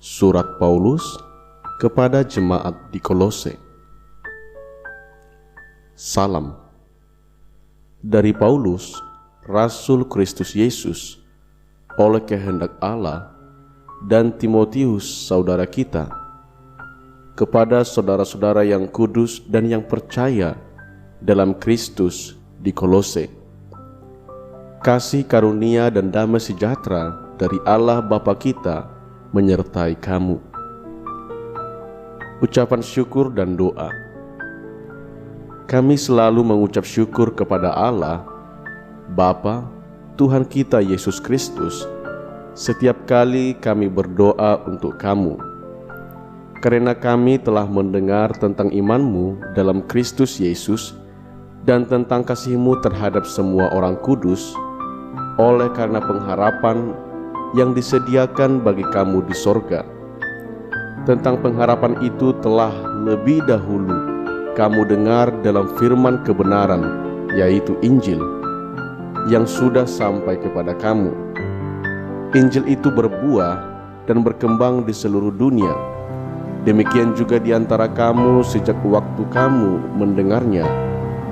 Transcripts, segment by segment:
Surat Paulus kepada jemaat di Kolose. Salam dari Paulus, Rasul Kristus Yesus, oleh kehendak Allah, dan Timotius saudara kita, kepada saudara-saudara yang kudus dan yang percaya dalam Kristus di Kolose. Kasih karunia dan damai sejahtera dari Allah Bapa kita menyertai kamu. Ucapan syukur dan doa. Kami selalu mengucap syukur kepada Allah, Bapa, Tuhan kita Yesus Kristus, setiap kali kami berdoa untuk kamu, karena kami telah mendengar tentang imanmu dalam Kristus Yesus dan tentang kasihmu terhadap semua orang kudus, oleh karena pengharapan yang disediakan bagi kamu di sorga. Tentang pengharapan itu telah lebih dahulu kamu dengar dalam firman kebenaran, yaitu Injil, yang sudah sampai kepada kamu. Injil itu berbuah dan berkembang di seluruh dunia. Demikian juga di antara kamu sejak waktu kamu mendengarnya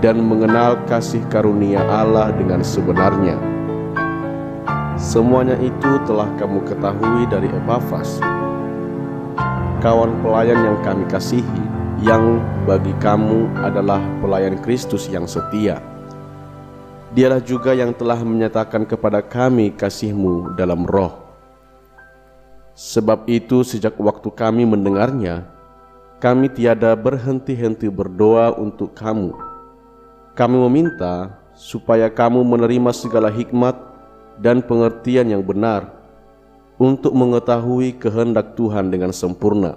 dan mengenal kasih karunia Allah dengan sebenarnya. Semuanya itu telah kamu ketahui dari Epafras, kawan pelayan yang kami kasihi, yang bagi kamu adalah pelayan Kristus yang setia. Dialah juga yang telah menyatakan kepada kami kasih-Mu dalam roh. Sebab itu sejak waktu kami mendengarnya, kami tiada berhenti-henti berdoa untuk kamu. Kami meminta supaya kamu menerima segala hikmat dan pengertian yang benar untuk mengetahui kehendak Tuhan dengan sempurna,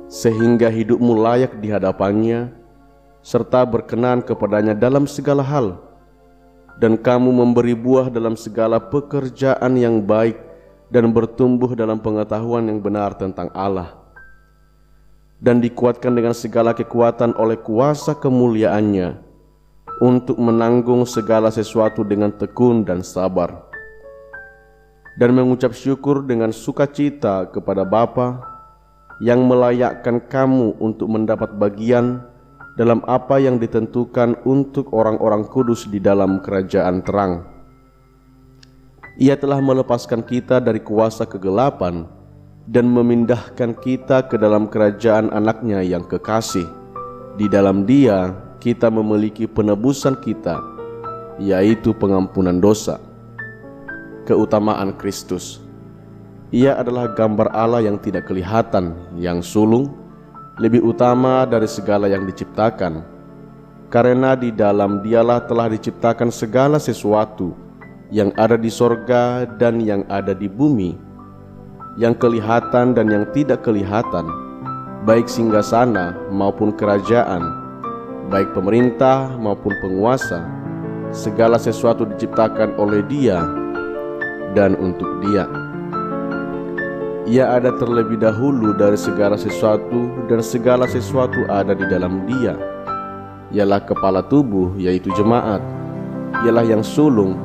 sehingga hidupmu layak di hadapannya serta berkenan kepadanya dalam segala hal, dan kamu memberi buah dalam segala pekerjaan yang baik dan bertumbuh dalam pengetahuan yang benar tentang Allah, dan dikuatkan dengan segala kekuatan oleh kuasa kemuliaannya untuk menanggung segala sesuatu dengan tekun dan sabar, dan mengucap syukur dengan sukacita kepada Bapa yang melayakkan kamu untuk mendapat bagian dalam apa yang ditentukan untuk orang-orang kudus di dalam kerajaan terang. Ia telah melepaskan kita dari kuasa kegelapan dan memindahkan kita ke dalam kerajaan anaknya yang kekasih. Di dalam Dia kita memiliki penebusan kita, yaitu pengampunan dosa. Keutamaan Kristus. Ia adalah gambar Allah yang tidak kelihatan, yang sulung, lebih utama dari segala yang diciptakan. Karena di dalam Dialah telah diciptakan segala sesuatu yang ada di sorga dan yang ada di bumi, yang kelihatan dan yang tidak kelihatan, baik singgasana maupun kerajaan, baik pemerintah maupun penguasa. Segala sesuatu diciptakan oleh Dia dan untuk Dia. Ia ada terlebih dahulu dari segala sesuatu, dan segala sesuatu ada di dalam Dia. Ialah kepala tubuh, yaitu jemaat. Ialah yang sulung,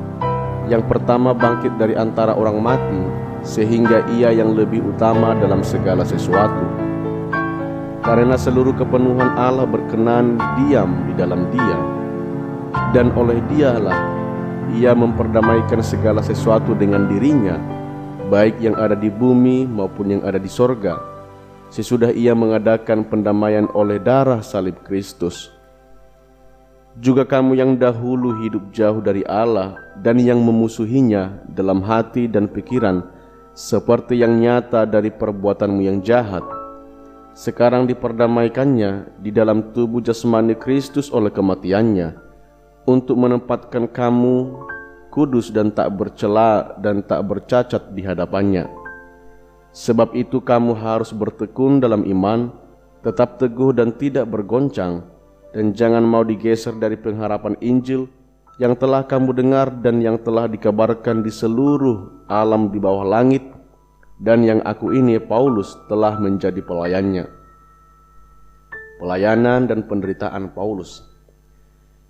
yang pertama bangkit dari antara orang mati, sehingga Ia yang lebih utama dalam segala sesuatu. Karena seluruh kepenuhan Allah berkenan diam di dalam Dia, dan oleh Dialah Ia memperdamaikan segala sesuatu dengan dirinya, baik yang ada di bumi maupun yang ada di sorga, sesudah Ia mengadakan pendamaian oleh darah salib Kristus. Juga kamu yang dahulu hidup jauh dari Allah dan yang memusuhinya dalam hati dan pikiran, seperti yang nyata dari perbuatanmu yang jahat, sekarang diperdamaikannya di dalam tubuh jasmani Kristus oleh kematiannya, untuk menempatkan kamu kudus dan tak bercela dan tak bercacat di hadapannya. Sebab itu kamu harus bertekun dalam iman, tetap teguh dan tidak bergoncang, dan jangan mau digeser dari pengharapan Injil yang telah kamu dengar dan yang telah dikabarkan di seluruh alam di bawah langit, dan yang aku ini, Paulus, telah menjadi pelayannya. Pelayanan dan penderitaan Paulus.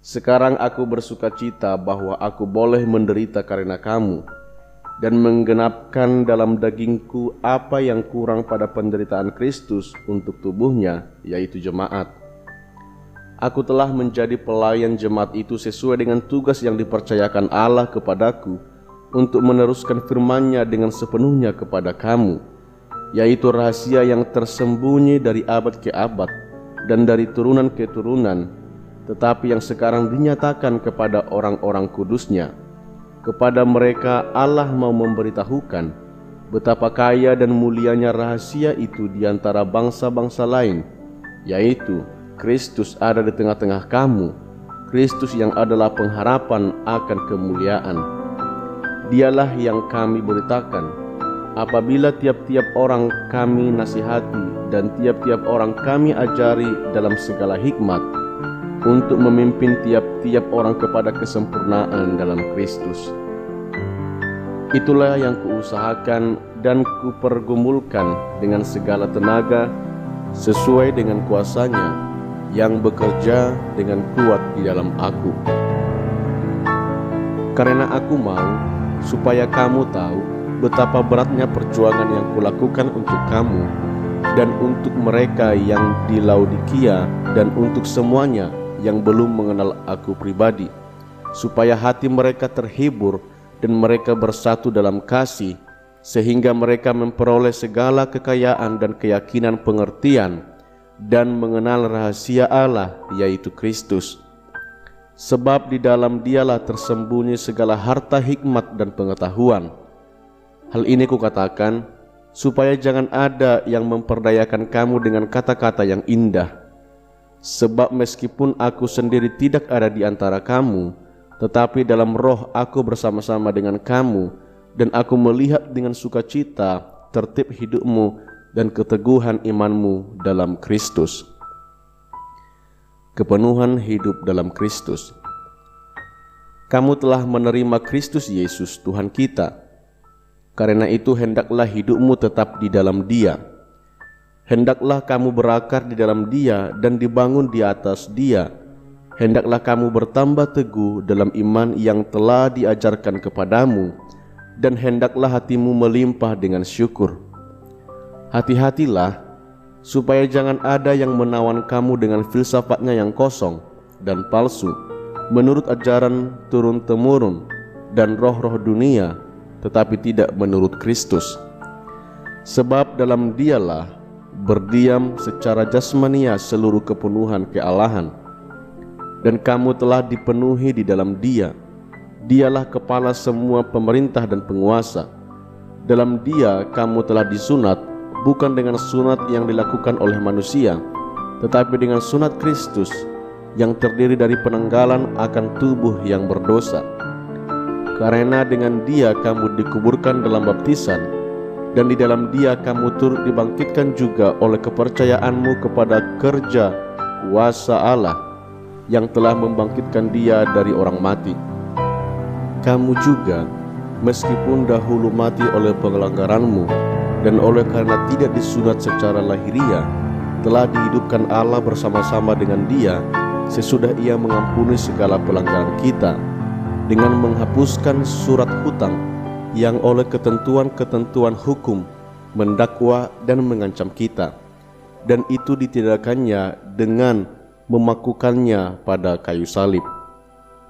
Sekarang aku bersukacita bahwa aku boleh menderita karena kamu, dan menggenapkan dalam dagingku apa yang kurang pada penderitaan Kristus untuk tubuhnya, yaitu jemaat. Aku telah menjadi pelayan jemaat itu sesuai dengan tugas yang dipercayakan Allah kepadaku untuk meneruskan firman-Nya dengan sepenuhnya kepada kamu, yaitu rahasia yang tersembunyi dari abad ke abad dan dari turunan ke turunan, tetapi yang sekarang dinyatakan kepada orang-orang kudus-Nya. Kepada mereka Allah mau memberitahukan betapa kaya dan mulianya rahasia itu di antara bangsa-bangsa lain, yaitu Kristus ada di tengah-tengah kamu, Kristus yang adalah pengharapan akan kemuliaan. Dialah yang kami beritakan, apabila tiap-tiap orang kami nasihati dan tiap-tiap orang kami ajari dalam segala hikmat, untuk memimpin tiap-tiap orang kepada kesempurnaan dalam Kristus. Itulah yang kuusahakan dan kupergumulkan dengan segala tenaga sesuai dengan kuasa-Nya yang bekerja dengan kuat di dalam aku. Karena aku mau supaya kamu tahu betapa beratnya perjuangan yang kulakukan untuk kamu dan untuk mereka yang di Laodikia dan untuk semuanya yang belum mengenal aku pribadi, supaya hati mereka terhibur dan mereka bersatu dalam kasih, sehingga mereka memperoleh segala kekayaan dan keyakinan pengertian dan mengenal rahasia Allah, yaitu Kristus. Sebab di dalam Dialah tersembunyi segala harta hikmat dan pengetahuan. Hal ini kukatakan supaya jangan ada yang memperdayakan kamu dengan kata-kata yang indah. Sebab meskipun aku sendiri tidak ada di antara kamu, tetapi dalam roh aku bersama-sama dengan kamu, dan aku melihat dengan sukacita tertib hidupmu dan keteguhan imanmu dalam Kristus. Kepenuhan hidup dalam Kristus. Kamu telah menerima Kristus Yesus Tuhan kita. Karena itu hendaklah hidupmu tetap di dalam Dia. Hendaklah kamu berakar di dalam Dia dan dibangun di atas Dia. Hendaklah kamu bertambah teguh dalam iman yang telah diajarkan kepadamu, dan hendaklah hatimu melimpah dengan syukur. Hati-hatilah supaya jangan ada yang menawan kamu dengan filsafatnya yang kosong dan palsu, menurut ajaran turun-temurun dan roh-roh dunia, tetapi tidak menurut Kristus. Sebab dalam Dialah berdiam secara jasmania seluruh kepenuhan kealahan, dan kamu telah dipenuhi di dalam Dia. Dialah kepala semua pemerintah dan penguasa. Dalam Dia kamu telah disunat, bukan dengan sunat yang dilakukan oleh manusia, tetapi dengan sunat Kristus yang terdiri dari penanggalan akan tubuh yang berdosa. Karena dengan Dia kamu dikuburkan dalam baptisan, dan di dalam Dia kamu turut dibangkitkan juga oleh kepercayaanmu kepada kerja kuasa Allah yang telah membangkitkan Dia dari orang mati. Kamu juga, meskipun dahulu mati oleh pelanggaranmu dan oleh karena tidak disunat secara lahiriah, telah dihidupkan Allah bersama-sama dengan Dia sesudah Ia mengampuni segala pelanggaran kita, dengan menghapuskan surat hutang yang oleh ketentuan-ketentuan hukum mendakwa dan mengancam kita, dan itu ditindakkannya dengan memakukannya pada kayu salib.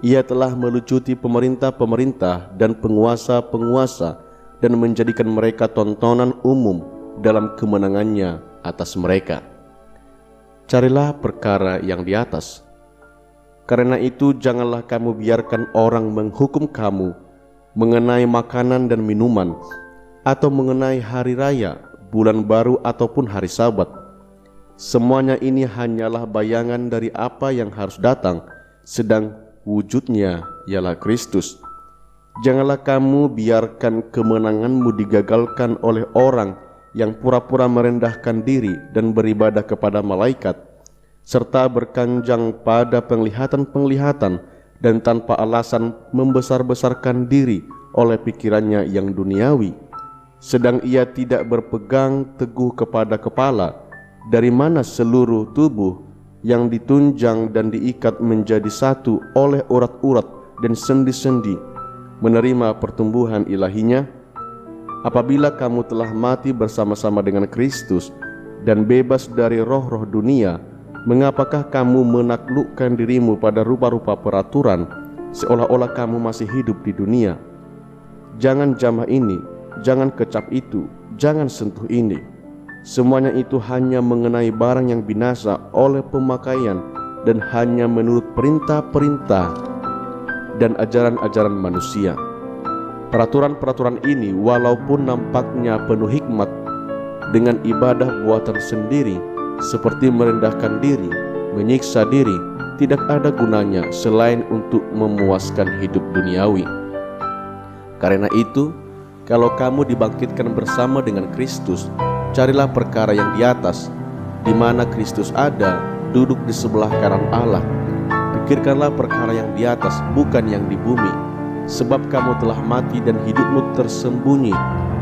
Ia telah melucuti pemerintah-pemerintah dan penguasa-penguasa dan menjadikan mereka tontonan umum dalam kemenangannya atas mereka. Carilah perkara yang di atas. Karena itu janganlah kamu biarkan orang menghukum kamu mengenai makanan dan minuman, atau mengenai hari raya, bulan baru ataupun hari Sabat. Semuanya ini hanyalah bayangan dari apa yang harus datang, sedang wujudnya ialah Kristus. Janganlah kamu biarkan kemenanganmu digagalkan oleh orang yang pura-pura merendahkan diri dan beribadah kepada malaikat, serta berkanjang pada penglihatan-penglihatan dan tanpa alasan membesar-besarkan diri oleh pikirannya yang duniawi, sedang ia tidak berpegang teguh kepada kepala, dari mana seluruh tubuh yang ditunjang dan diikat menjadi satu oleh urat-urat dan sendi-sendi menerima pertumbuhan ilahinya Apabila kamu telah mati bersama-sama dengan Kristus dan bebas dari roh-roh dunia, mengapakah kamu menaklukkan dirimu pada rupa-rupa peraturan, seolah-olah kamu masih hidup di dunia? Jangan jamah ini, jangan kecap itu, jangan sentuh ini. Semuanya itu hanya mengenai barang yang binasa oleh pemakaian dan hanya menurut perintah-perintah dan ajaran-ajaran manusia. Peraturan-peraturan ini walaupun nampaknya penuh hikmat, dengan ibadah buatan sendiri seperti merendahkan diri, menyiksa diri, tidak ada gunanya selain untuk memuaskan hidup duniawi. Karena itu, kalau kamu dibangkitkan bersama dengan Kristus, carilah perkara yang di atas, di mana Kristus ada, duduk di sebelah kanan Allah. Pikirkanlah perkara yang di atas, bukan yang di bumi. Sebab kamu telah mati dan hidupmu tersembunyi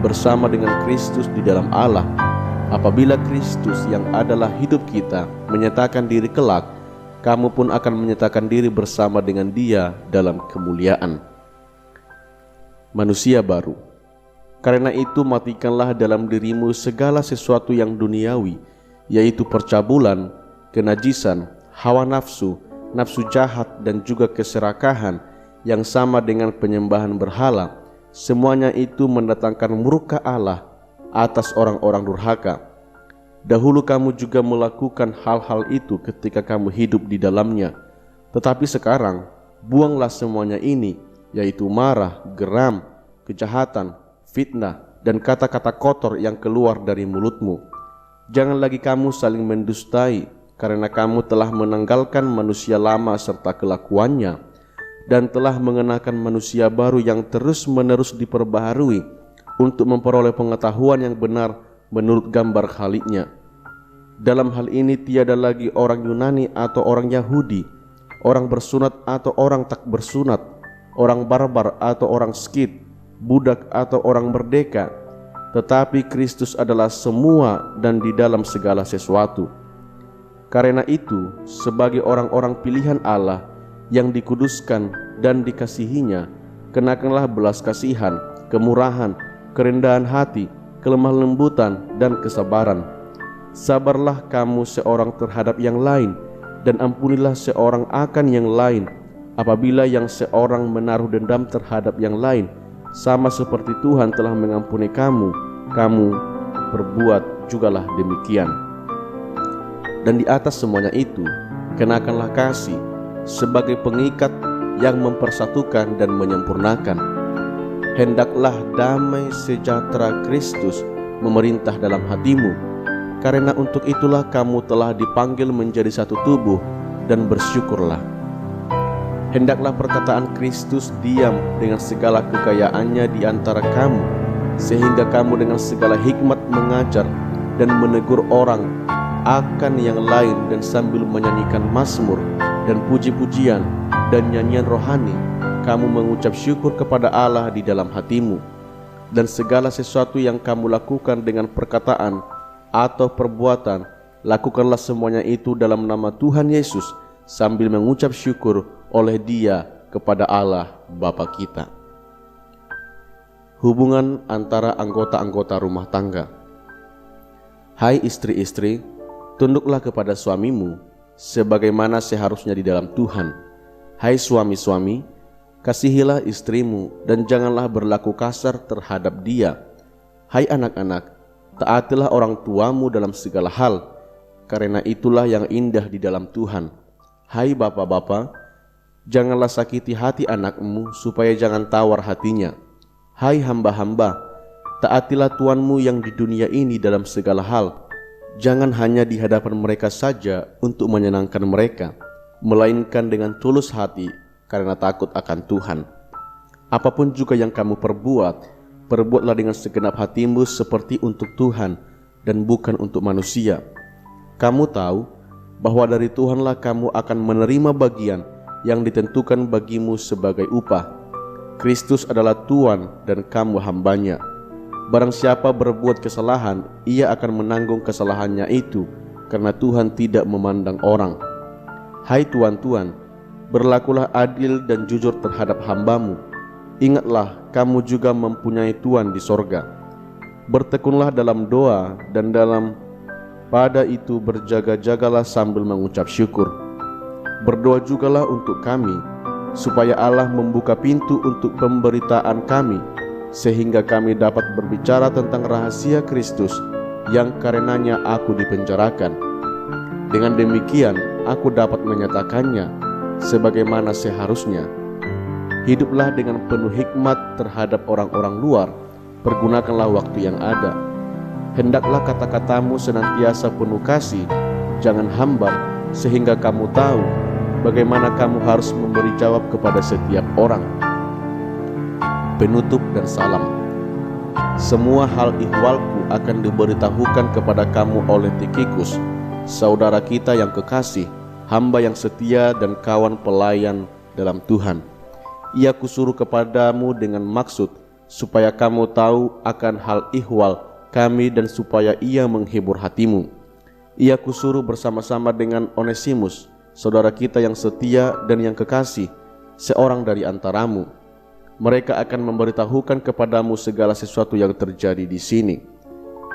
bersama dengan Kristus di dalam Allah. Apabila Kristus yang adalah hidup kita menyatakan diri kelak, kamu pun akan menyatakan diri bersama dengan Dia dalam kemuliaan. Manusia baru. Karena itu matikanlah dalam dirimu segala sesuatu yang duniawi, yaitu percabulan, kenajisan, hawa nafsu, nafsu jahat, dan juga keserakahan yang sama dengan penyembahan berhala. Semuanya itu mendatangkan murka Allah atas orang-orang durhaka. Dahulu kamu juga melakukan hal-hal itu ketika kamu hidup di dalamnya. Tetapi sekarang buanglah semuanya ini, yaitu marah, geram, kejahatan, fitnah, dan kata-kata kotor yang keluar dari mulutmu. Jangan lagi kamu saling mendustai, karena kamu telah menanggalkan manusia lama serta kelakuannya, dan telah mengenakan manusia baru yang terus-menerus diperbaharui untuk memperoleh pengetahuan yang benar menurut gambar Khaliknya. Dalam hal ini tiada lagi orang Yunani atau orang Yahudi, orang bersunat atau orang tak bersunat, orang barbar atau orang Skit, budak atau orang merdeka, tetapi Kristus adalah semua dan di dalam segala sesuatu. Karena itu, sebagai orang-orang pilihan Allah yang dikuduskan dan dikasihinya, kenakanlah belas kasihan, kemurahan, kerendahan hati, kelemah lembutan, dan kesabaran. Sabarlah kamu seorang terhadap yang lain, dan ampunilah seorang akan yang lain. Apabila yang seorang menaruh dendam terhadap yang lain, sama seperti Tuhan telah mengampuni kamu, kamu berbuat jugalah demikian. Dan di atas semuanya itu, kenakanlah kasih sebagai pengikat yang mempersatukan dan menyempurnakan. Hendaklah damai sejahtera Kristus memerintah dalam hatimu, karena untuk itulah kamu telah dipanggil menjadi satu tubuh, dan bersyukurlah. Hendaklah perkataan Kristus diam dengan segala kekayaannya di antara kamu, sehingga kamu dengan segala hikmat mengajar dan menegur orang akan yang lain, dan sambil menyanyikan mazmur dan puji-pujian dan nyanyian rohani, kamu mengucap syukur kepada Allah di dalam hatimu. Dan segala sesuatu yang kamu lakukan dengan perkataan atau perbuatan, lakukanlah semuanya itu dalam nama Tuhan Yesus, sambil mengucap syukur oleh Dia kepada Allah Bapa kita. Hubungan antara anggota-anggota rumah tangga. Hai istri-istri, tunduklah kepada suamimu sebagaimana seharusnya di dalam Tuhan. Hai suami-suami, kasihilah istrimu dan janganlah berlaku kasar terhadap dia. Hai anak-anak, taatilah orang tuamu dalam segala hal, karena itulah yang indah di dalam Tuhan. Hai bapak-bapak, janganlah sakiti hati anakmu supaya jangan tawar hatinya. Hai hamba-hamba, taatilah tuanmu yang di dunia ini dalam segala hal. Jangan hanya di hadapan mereka saja untuk menyenangkan mereka, melainkan dengan tulus hati karena takut akan Tuhan. Apapun juga yang kamu perbuat, perbuatlah dengan segenap hatimu seperti untuk Tuhan dan bukan untuk manusia. Kamu tahu bahwa dari Tuhanlah kamu akan menerima bagian yang ditentukan bagimu sebagai upah. Kristus adalah Tuhan dan kamu hambanya. Barang siapa berbuat kesalahan, ia akan menanggung kesalahannya itu, karena Tuhan tidak memandang orang. Hai tuan-tuan, berlakulah adil dan jujur terhadap hambamu. Ingatlah, kamu juga mempunyai Tuhan di sorga. Bertekunlah dalam doa, dan dalam pada itu berjaga-jagalah sambil mengucap syukur. Berdoa jugalah untuk kami, supaya Allah membuka pintu untuk pemberitaan kami, sehingga kami dapat berbicara tentang rahasia Kristus yang karenanya aku dipenjarakan. Dengan demikian aku dapat menyatakannya sebagaimana seharusnya. Hiduplah dengan penuh hikmat terhadap orang-orang luar, pergunakanlah waktu yang ada. Hendaklah kata-katamu senantiasa penuh kasih, jangan hambar, sehingga kamu tahu bagaimana kamu harus memberi jawab kepada setiap orang. Penutup dan salam. Semua hal ihwalku akan diberitahukan kepada kamu oleh Tikhikus, saudara kita yang kekasih, hamba yang setia dan kawan pelayan dalam Tuhan. Ia kusuruh kepadamu dengan maksud supaya kamu tahu akan hal ihwal kami dan supaya ia menghibur hatimu. Ia kusuruh bersama-sama dengan Onesimus, saudara kita yang setia dan yang kekasih, seorang dari antaramu. Mereka akan memberitahukan kepadamu segala sesuatu yang terjadi di sini.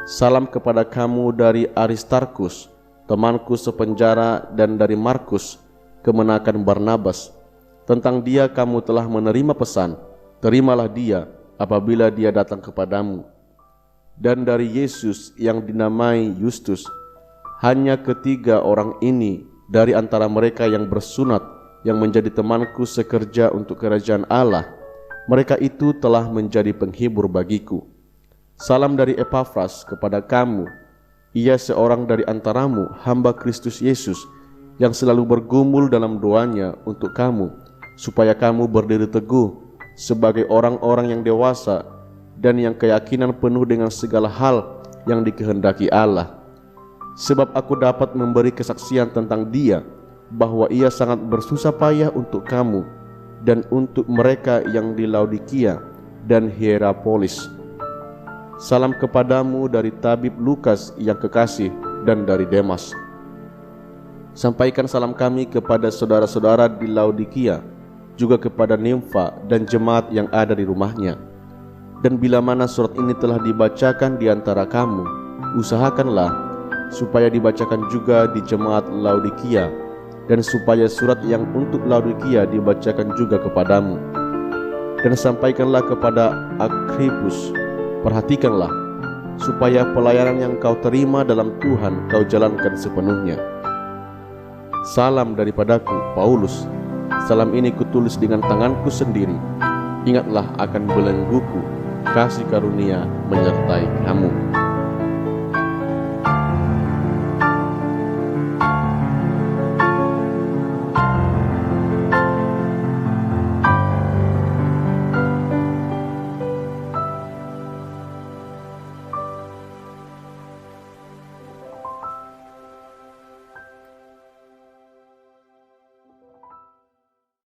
Salam kepada kamu dari Aristarkus, temanku sepenjara, dan dari Markus, kemenakan Barnabas. Tentang dia kamu telah menerima pesan, terimalah dia apabila dia datang kepadamu. Dan dari Yesus yang dinamai Justus, hanya ketiga orang ini dari antara mereka yang bersunat, yang menjadi temanku sekerja untuk kerajaan Allah. Mereka itu telah menjadi penghibur bagiku. Salam dari Epafras kepada kamu. Ia seorang dari antaramu, hamba Kristus Yesus, yang selalu bergumul dalam doanya untuk kamu, supaya kamu berdiri teguh sebagai orang-orang yang dewasa dan yang keyakinan penuh dengan segala hal yang dikehendaki Allah. Sebab aku dapat memberi kesaksian tentang dia, bahwa ia sangat bersusah payah untuk kamu dan untuk mereka yang di Laodikia dan Hierapolis. Salam kepadamu dari tabib Lukas yang kekasih dan dari Demas. Sampaikan salam kami kepada saudara-saudara di Laodikia, juga kepada Nimfa dan jemaat yang ada di rumahnya. Dan bila mana surat ini telah dibacakan di antara kamu, usahakanlah supaya dibacakan juga di jemaat Laodikia, dan supaya surat yang untuk Laodikia dibacakan juga kepadamu. Dan sampaikanlah kepada Arkhipus, perhatikanlah supaya pelayanan yang kau terima dalam Tuhan kau jalankan sepenuhnya. Salam daripadaku, Paulus. Salam ini kutulis dengan tanganku sendiri. Ingatlah akan belengguku. Kasih karunia menyertai kamu.